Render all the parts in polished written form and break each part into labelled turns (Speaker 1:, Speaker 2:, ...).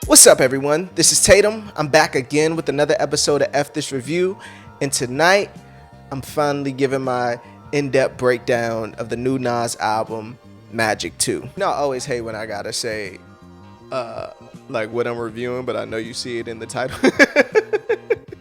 Speaker 1: What's up, everyone? This is Tatum. I'm back again with another episode of F This Review, and tonight I'm finally giving my in-depth breakdown of the new Nas album, Magic 2. You know, I always hate when I gotta say like what I'm reviewing, but I know you see it in the title.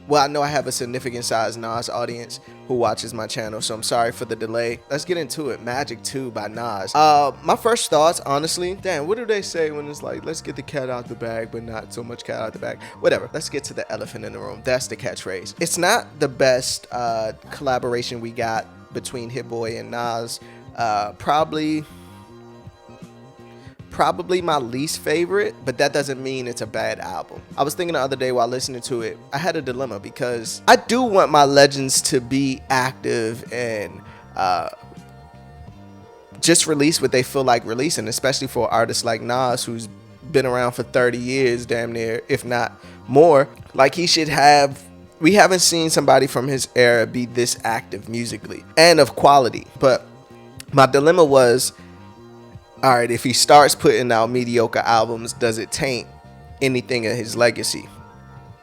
Speaker 1: Well, I know I have a significant size Nas audience who watches my channel, so I'm sorry for the delay. Let's get into it. Magic 2 by Nas. My first thoughts, honestly, damn, what do they say when it's like, let's get the cat out the bag, but not so much cat out the bag? Whatever. Let's get to the elephant in the room. That's the catchphrase. It's not the best collaboration we got between Hit Boy and Nas. Probably my least favorite, but that doesn't mean it's a bad album. I was thinking the other day while listening to it, I had a dilemma because I do want my legends to be active and just release what they feel like releasing, especially for artists like Nas, who's been around for 30 years, damn near, if not more. Like, he should have. We haven't seen somebody from his era be this active musically and of quality. But my dilemma was, all right, if he starts putting out mediocre albums, does it taint anything of his legacy?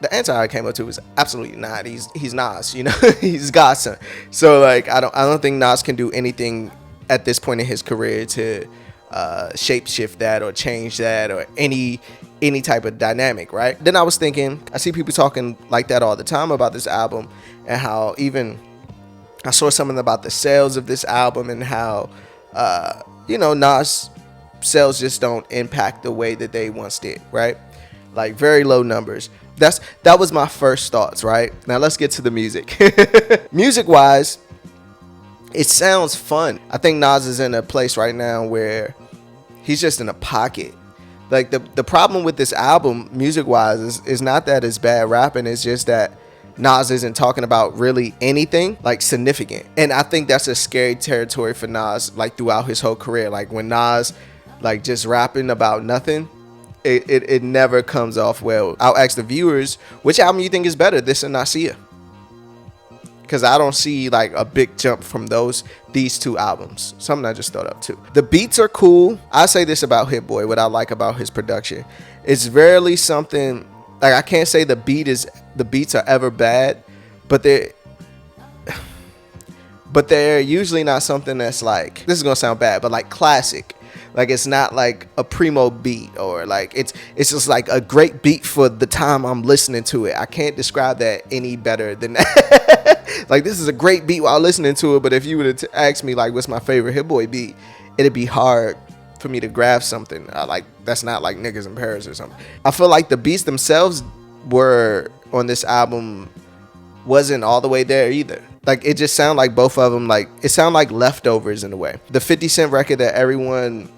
Speaker 1: The answer I came up to was absolutely not. He's Nas, you know, he's Godson. So like, I don't think Nas can do anything at this point in his career to shapeshift that or change that or any type of dynamic, right? Then I was thinking, I see people talking like that all the time about this album, and how even I saw something about the sales of this album and how Nas sales just don't impact the way that they once did, right? Like, very low numbers. That was my first thoughts, right? Now let's get to the music. Music wise, it sounds fun. I think Nas is in a place right now where he's just in a pocket. Like, the problem with this album, music wise, is not that it's bad rapping, it's just that Nas isn't talking about really anything like significant. And I think that's a scary territory for Nas, like throughout his whole career. Like, when Nas like just rapping about nothing, it never comes off well. I'll ask the viewers, which album you think is better, this or Nasir? Because I don't see like a big jump from these two albums. Something I just thought of too. The beats are cool. I say this about Hit Boy, what I like about his production. It's rarely something, like, I can't say the beats are ever bad, but they're usually not something that's like, this is gonna sound bad, but like classic. Like, it's not like a primo beat, or like it's just like a great beat for the time I'm listening to it. I can't describe that any better than that. Like, this is a great beat while listening to it, but if you were to ask me like what's my favorite Hit Boy beat, it'd be hard for me to grasp something like that's not like Niggas in Paris or something. I feel like the beats themselves were on this album wasn't all the way there either. Like, it just sounded like both of them, like, it sounded like leftovers in a way. The 50 Cent record that everyone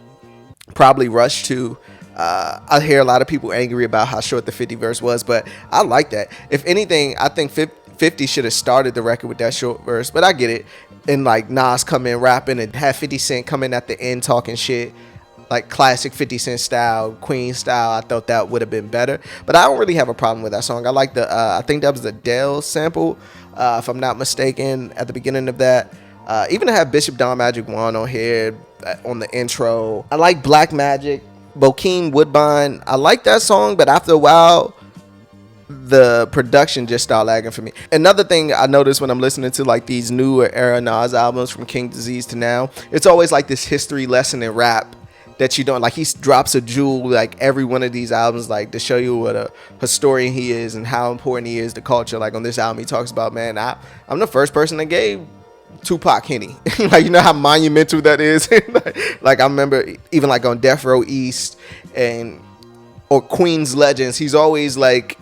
Speaker 1: probably rushed to, I hear a lot of people angry about how short the 50 verse was, but I like that. If anything, I think 50 should have started the record with that short verse, but I get it. And like, Nas come in rapping and have 50 Cent come in at the end talking shit, like classic 50 Cent style, Queen style. I thought that would have been better, but I don't really have a problem with that song. I like the I think that was the Dell sample, if I'm not mistaken, at the beginning of that. Even to have Bishop Don Magic 1 on here on the intro. I like Black Magic, Bokeem Woodbine. I like that song, but after a while the production just started lagging for me. Another thing I noticed when I'm listening to like these newer era Nas albums from King Disease to now, it's always like this history lesson in rap that you don't like. He drops a jewel like every one of these albums, like to show you what a historian he is and how important he is to culture. Like, on this album, he talks about, man, I'm the first person that gave Tupac Henny. Like, you know how monumental that is. Like, I remember even like on Death Row East or Queen's Legends, he's always like,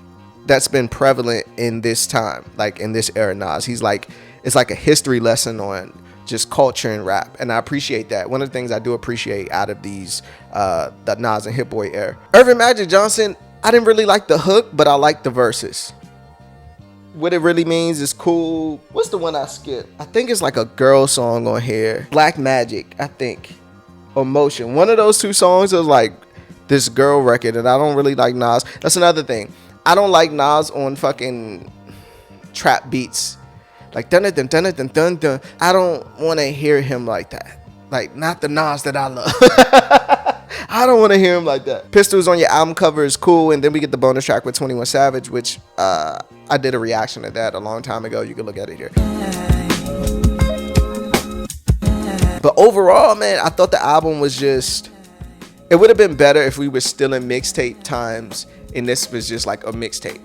Speaker 1: that's been prevalent in this time, like in this era. Nas, he's like, it's like a history lesson on just culture and rap, and I appreciate that. One of the things I do appreciate out of these the Nas and Hit Boy era. Irvin Magic Johnson, I didn't really like the hook, but I like the verses. What it really means is cool. What's the one I skipped? I think it's like a girl song on here. Black Magic, I think, or Motion. One of those two songs is like this girl record, and I don't really like Nas. That's another thing. I don't like Nas on fucking trap beats. Like, dun dun dun dun dun dun. I don't want to hear him like that. Like, not the Nas that I love. I don't want to hear him like that. Pistols on your album cover is cool, and then we get the bonus track with 21 Savage, which I did a reaction to that a long time ago. You can look at it here. But overall, man, I thought the album was just, it would have been better if we were still in mixtape times and this was just like a mixtape.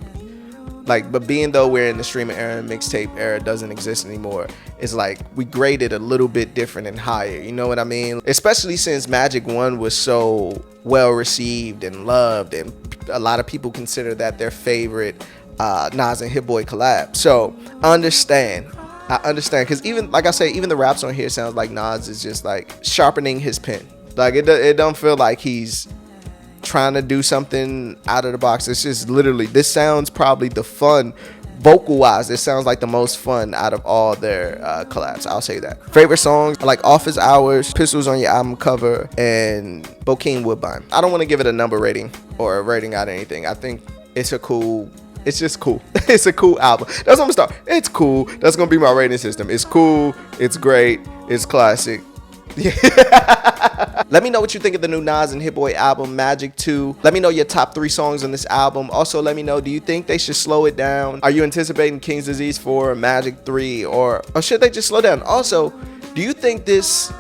Speaker 1: Like, but being though we're in the streaming era and mixtape era doesn't exist anymore, it's like we graded a little bit different and higher. You know what I mean? Especially since Magic 1 was so well received and loved, and a lot of people consider that their favorite Nas and Hit Boy collab. So I understand, because even like I say, even the raps on here sounds like Nas is just like sharpening his pen. Like it don't feel like he's trying to do something out of the box. It's just literally, this sounds probably the fun, vocal wise, it sounds like the most fun out of all their collabs. I'll say that. Favorite songs, like Office Hours, Pistols on Your Album Cover, and Bokeem Woodbine. I don't want to give it a number rating or a rating out of anything. I think it's just cool. It's a cool album. That's what I'm gonna start. It's cool. That's gonna be my rating system. It's cool, it's great, it's classic. Let me know what you think of the new Nas and Hit Boy album, Magic 2. Let me know your top 3 songs on this album. Also, let me know, do you think they should slow it down? Are you anticipating King's Disease 4 or Magic 3? Or should they just slow down? Also, do you think this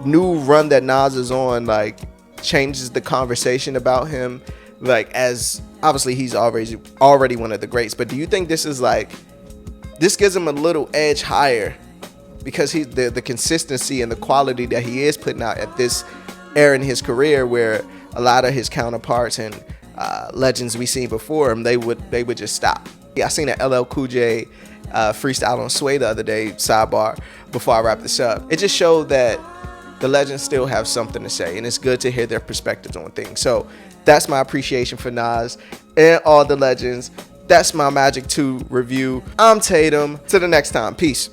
Speaker 1: new run that Nas is on, like, changes the conversation about him? Like, as obviously he's already one of the greats, but do you think this is like, this gives him a little edge higher? Because he's the consistency and the quality that he is putting out at this era in his career, where a lot of his counterparts and legends we seen before him, they would just stop. Yeah, I seen an LL Cool J freestyle on Sway the other day, sidebar, before I wrap this up. It just showed that the legends still have something to say, and it's good to hear their perspectives on things. So that's my appreciation for Nas and all the legends. That's my Magic 2 review. I'm Tatum. Till the next time. Peace.